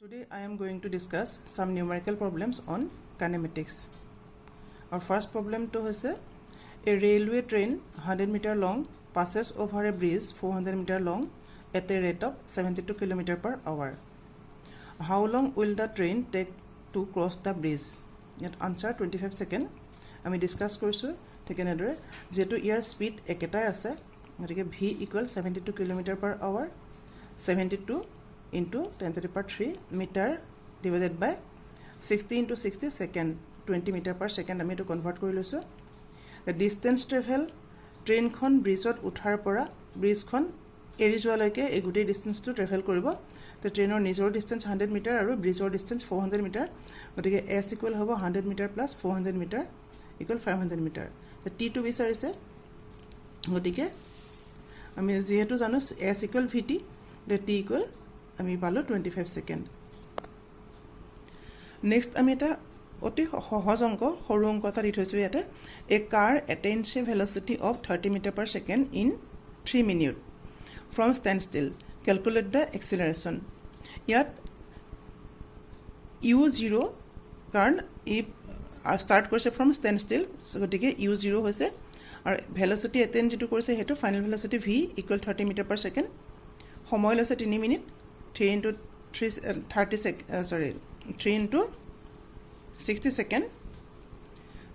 Today I am going to discuss some numerical problems on kinematics. Our first problem to is a railway train 100 meter long passes over a bridge 400 meter long at a rate of 72 km per hour. How long will the train take to cross the bridge? Yet answer 25 seconds. আমি discuss কৰিছোঁ ঠিক এনেদৰে যেহেতু ইয়াৰ speed একেটাই আছে গতিকে v equal 72 kilometre per hour 72 into 10 to the power 3 meter divided by 60 into 60 second 20 meter per second আমি to convert কৰি লৈছোঁ the distance travel train খন ব্ৰিজত উঠাৰ পৰা ব্ৰিজ খন এৰি যোৱালৈকে এই গোটেই ডিসটেন্স টো ট্ৰেভেল কৰিব তো ট্ৰেইনৰ নিজৰ ডিসটেন্স 100 মিটাৰ আৰু ব্ৰিজৰ ডিসটেন্স 400 মিটাৰ গতিকে s ইকুৱেল হ'ব 100 metre plus 400 metre equal 500 metre তো t টো বিচাৰিছে গতিকে আমি যেহেতু জানো s equal vt t equal আমি পালো 25 সেকেন্ড নেক্সট আমি এটা অতি সহজ অংক সৰু অংক এটা দি থৈছো ইয়াতে এ কাৰ attains a velocity of 30 meter per second in 3 minutes from standstill calculate the acceleration ইয়াত u0 কাৰণ ই start কৰিছে from standstill গতিকে u0 হৈছে আৰু velocity attain যেটো কৰিছে হেতু final velocity v equal 30 meter per second সময় লৈছে 3 মিনিট 3 into 3 into 60 second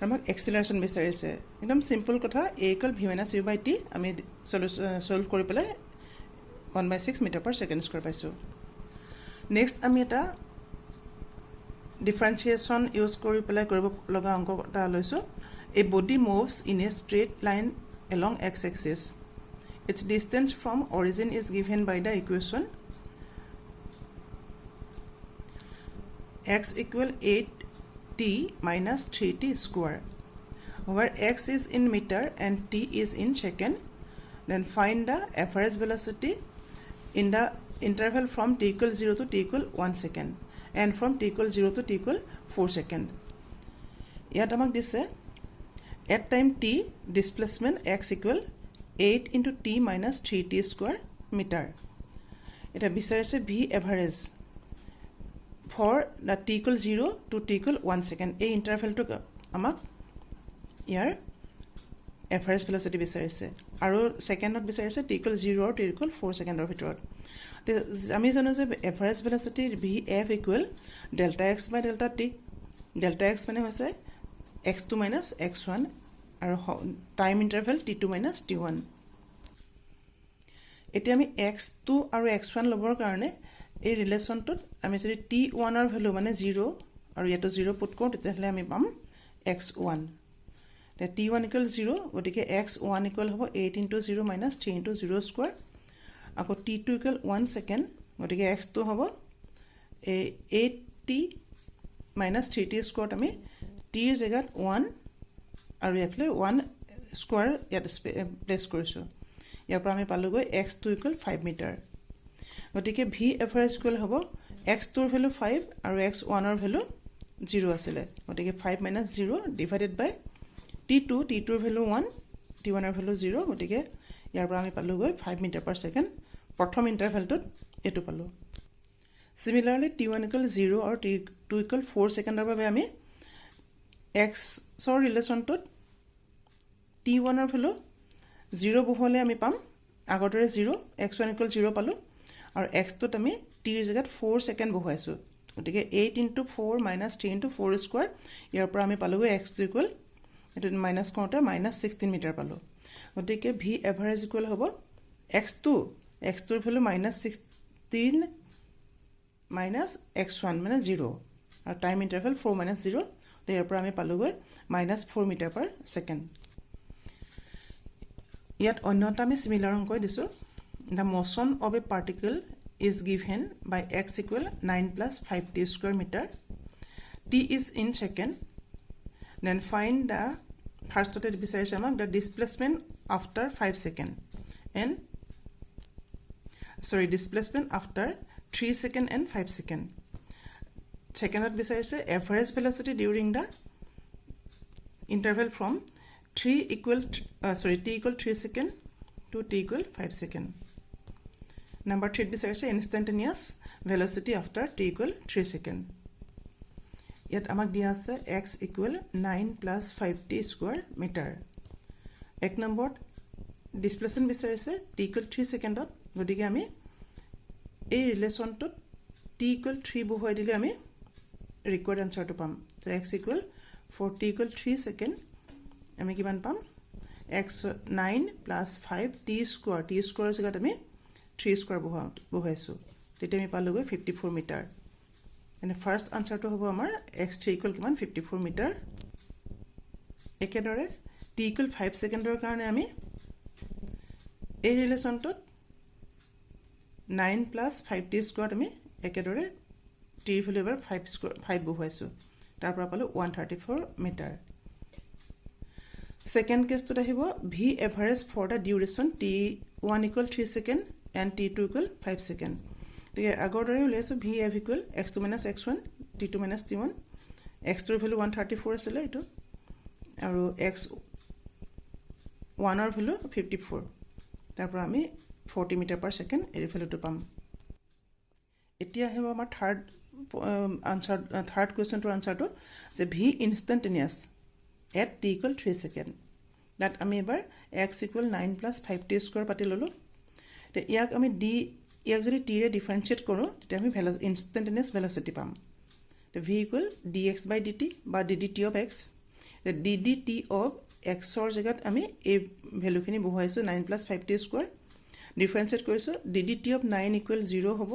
আমাক acceleration বিচাৰিছে একদম সিম্পল কথা a equal v minus u by t আমি সলভ কৰি পেলাই 1/6 meter per second square পাইছো নেক্সট আমি এটা differentiation ইউজ কৰি পেলাই কৰিব লগা অংকটা লৈছো a body moves in a straight line along x axis its distance from origin is given by the equation x equal 8t minus 3t square where x is in meter and t is in second then find the average velocity in the interval from t equal 0 to t equal 1 second and from t equal 0 to t equal 4 second ইয়াত আমাক দিছে at time t displacement x equal 8 into t minus 3t square meter এটা বিচাৰিছে v average for the t equal 0 to t equal 1 second এই ইন্টাৰভেলটো আমাক ইয়াৰ average velocity বিচাৰিছে আৰু সেকেন্ডত বিচাৰিছে t equal 0 আৰু t equal 4 সেকেন্ডৰ ভিতৰত আমি জানো যে average velocity vf equal delta x by delta t delta x মানে হৈছে x2 minus x1 আৰু time interval t2 minus t1 এতিয়া আমি x2 আৰু x1 লবৰ কাৰণে এই ৰিলেশনটোত আমি যদি t1 ৰ ভ্যালু মানে 0 আৰু ইয়াটো 0 পুট কৰো তেতিয়াহলে আমি পাম x1 তে t1 equal 0 গতিকে x1 equal হ'ব 8 into 0 minus 3 into 0 square আকৌ t2 equal 1 second গতিকে x2 হ'ব 8t minus 3t square আমি t ৰ জায়গাত 1 আৰু ইয়াফলে 1 square ইয়াত প্লেস কৰিছো ইয়াৰ পৰা আমি পালোগৈ x2 equal 5 meter গতিকে v average equal হ'ব x2 ৰ ভ্যালু 5 আৰু x1 ৰ ভ্যালু 0 আছিল গতিকে 5 minus 0 divided by t2 ৰ ভ্যালু 1 t1 ৰ ভ্যালু 0 গতিকে ইয়াৰ পৰা আমি পালোগৈ 5 meter per second প্ৰথম ইন্টাৰভেলটোত এটো পালো সিমিলাৰলি t1 equal 0 আৰু t2 equal 4 সেকেন্ডৰ বাবে আমি x ৰ ৰিলেশনটোত t1 ৰ ভ্যালু 0 বহলে আমি পাম আগৰদৰে 0 x1 equal 0 পালো আৰু x টোত আমি t ৰ জায়গাত 4 সেকেন্ড বহাইছো গতিকে 8 into 4 minus 3 into 4 square ইয়াৰ পৰা আমি পালোগৈ x2 equal এটো মাইনাস কৰোতে minus 16 মিটাৰ পালো গতিকে v average equal হ'ব x2 ৰ ভ্যালু minus 16 minus x1 মানে 0 আৰু টাইম ইন্টাৰভেল 4 minus 0 ইয়াৰ পৰা আমি পালোগৈ minus 4 মিটাৰ per second ইয়াত অন্যটা আমি সিমিলাৰ অংক দিছো the motion of a particle is given by x equal 9 plus 5t square meter t is in second then find the first of the displacement after 5 second and displacement after 3 second and 5 second second at average velocity during the interval from t equal 3 second to t equal 5 second Number 3 বিচাৰিছে instantaneous velocity after t equal 3 second. ইয়াত আমাক দিয়া আছে x equal 9 plus 5t square meter. এক নম্বৰত displacement বিচাৰিছে t equal 3 secondত, গতিকে আমি এই ৰিলেশ্যনটোত t equal 3 বহুৱাই দিলে আমি required answerটো পাম. So x equal for t equal 3 second আমি কিমান পাম x 9 plus 5t square জেগাত আমি 3 square বহুৱাইছোঁ, তেতিয়া আমি পালোগৈ 54 মিটাৰ. এনে ফাৰ্ষ্ট আনচাৰটো হ'ব আমাৰ x3 ইকুৱেল কিমান 54 মিটাৰ. একেদৰে t ইকুৱেল 5 ছেকেণ্ডৰ কাৰণে আমি এই ৰিলেশ্যনটোত 9 প্লাছ 5t স্কোৱাৰত আমি একেদৰে t ভেলু এবাৰ 5 বহুৱাইছোঁ, তাৰ পৰা পালোঁ 134 মিটাৰ. ছেকেণ্ড কেছটোত আহিব v average for the duration t1 equal 3 second and t2 equal 5 second. গতিকে আগৰ দৰে উলিয়াইছোঁ v f equal x2 minus x1 t2 minus t1. x2 value 134 আছিলে এইটো, আৰু x1 ভেলু 54, তাৰ পৰা আমি 40 মিটাৰ পাৰ ছেকেণ্ড এই ভেলুটো পাম. এতিয়া আহিব আমাৰ থাৰ্ড কুৱেশ্যনটোৰ আনচাৰটো যে v instantaneous at t equal 3 second. তাত আমি এবাৰ x equal 9 plus 5t square পাতি ল'লোঁ. ইয়াক আমি ইয়াক যদি টিৰে ডিফাৰেঞ্চিয়েট কৰোঁ তেতিয়া আমি ইনষ্টেণ্টেনিয়াছ ভেলচিটি পাম. ভি ইকুৱেল ডি এক্স বাই ডি টি বা D D T of x. D D T of এক্সৰ জেগাত আমি এই ভেলুখিনি বহুৱাইছোঁ 9 প্লাছ 5t স্কোৱাৰ, ডিফাৰেঞ্চিয়েট কৰিছোঁ. D D T of 9 equal 0 হ'ব.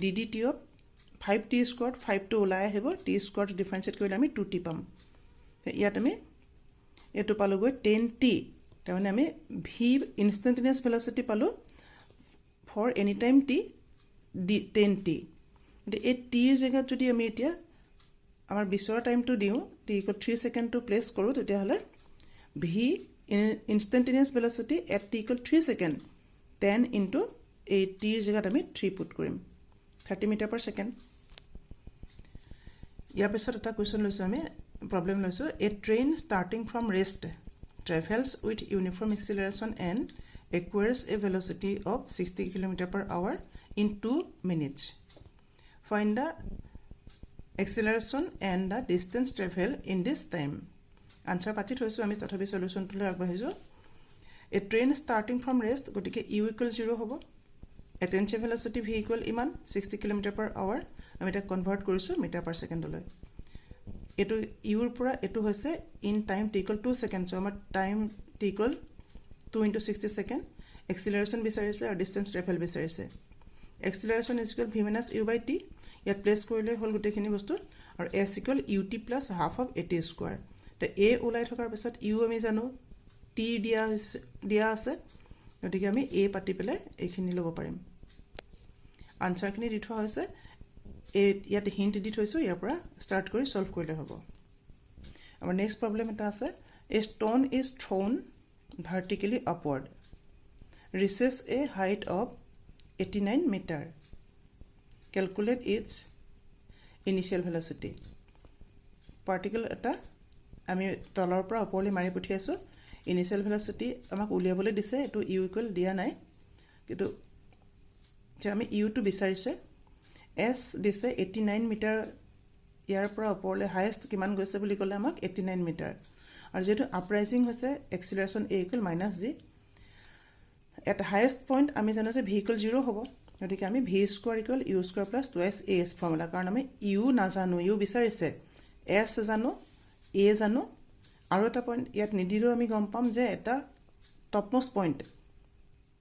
D D T of 5t স্কোৱাৰত 5টো ওলাই আহিব, টি স্কোৱাৰটো ডিফাৰেঞ্চিয়েট কৰিলে আমি 2t পাম. ইয়াত আমি এইটো পালোঁগৈ 10t. তাৰমানে আমি ভি ইনষ্টেণ্টেনিয়াছ ভেলচিটি পালোঁ for any time t 10t. গতিকে এই টিৰ জেগাত যদি আমি এতিয়া আমাৰ বিচৰা টাইমটো দিওঁ, টি ইকুৱেল 3 ছেকেণ্ডটো প্লেচ কৰোঁ, তেতিয়াহ'লে V instantaneous velocity at T equal 3 second 10 into এই টিৰ জেগাত আমি 3 পুট কৰিম, 30 মিটাৰ পাৰ ছেকেণ্ড. ইয়াৰ পিছত এটা কুৱেশ্যন লৈছোঁ, আমি প্ৰব্লেম লৈছোঁ. A train starting from rest travels with uniform acceleration and acquires a velocity of 60 km per hour in 2 minutes. Find the acceleration and the distance travel in this time. Answer পাতি থৈছোঁ আমি, তথাপি সলিউশ্যনটোলৈ আগবাঢ়িছোঁ. A train starting from rest, গতিকে u equal 0 হ'ব. Attention velocity v equal ইমান 60 km per hour. আমি এটা কনভাৰ্ট কৰিছোঁ মিটাৰ পাৰ ছেকেণ্ডলৈ. এইটো ইউৰ পৰা এইটো হৈছে ইন time t equal 2 second. So' আমাৰ time t equal 2 into 60 second. Acceleration বিচাৰিছে আৰু distance travel বিচাৰিছে. Acceleration is equal v minus u by t. ইয়াত প্লেচ কৰিলে হ'ল গোটেইখিনি বস্তু, আৰু s equal ut plus half of at square. তো a ওলাই থকাৰ পিছত u আমি জানো t দিয়া আছে, গতিকে আমি a পাতি পেলাই এইখিনি ল'ব পাৰিম. আনচাৰখিনি দি থোৱা হৈছে, ইয়াত হিণ্ট দি থৈছোঁ, ইয়াৰ পৰা ষ্টাৰ্ট কৰি ছল্ভ কৰিলে হ'ব. আমাৰ নেক্সট প্ৰব্লেম এটা আছে. A stone is thrown vertically upward, reaches a height of 89 meter. Calculate its initial velocity. Particle এটা আমি তলৰ পৰা ওপৰলৈ মাৰি পঠিয়াইছোঁ. ইনিচিয়েল ভেলচিটি আমাক উলিয়াবলৈ দিছে, এইটো ইউ ইকুৱেল দিয়া নাই, কিন্তু আমি ইউটো বিচাৰিছে. এছ দিছে 89 মিটাৰ, ইয়াৰ পৰা ওপৰলৈ হায়েষ্ট কিমান গৈছে বুলি ক'লে আমাক 89 মিটাৰ. আৰু যিহেতু আপৰাইজিং হৈছে acceleration A equal minus G, at highest point আমি জানো যে ভি ইকুৱেল 0 হ'ব, গতিকে আমি V square equal U square plus 2s as formula. কাৰণ আমি ইউ নাজানো, ইউ বিচাৰিছে, এছ জানো, এ জানো, আৰু এটা পইণ্ট ইয়াত নিদিলেও আমি গম পাম যে এটা টপমষ্ট পইণ্ট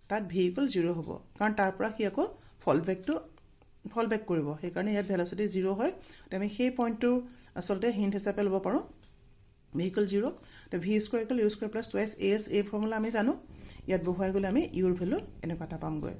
তাত ভি ইকুৱেল 0 হ'ব, কাৰণ তাৰ পৰা সি আকৌ ফল বেক কৰিব, সেইকাৰণে ইয়াত ভেলচিটি 0 হয়. আমি সেই পইণ্টটো আচলতে হিণ্ট হিচাপে ল'ব পাৰোঁ. ভি ইকুৱেল 0, তো v square equal U square plus 2s as এই ফৰ্মুলা আমি জানো, ইয়াত বহুৱাই গ'লে আমি ইউৰ ভেলু এনেকুৱা এটা পামগৈ.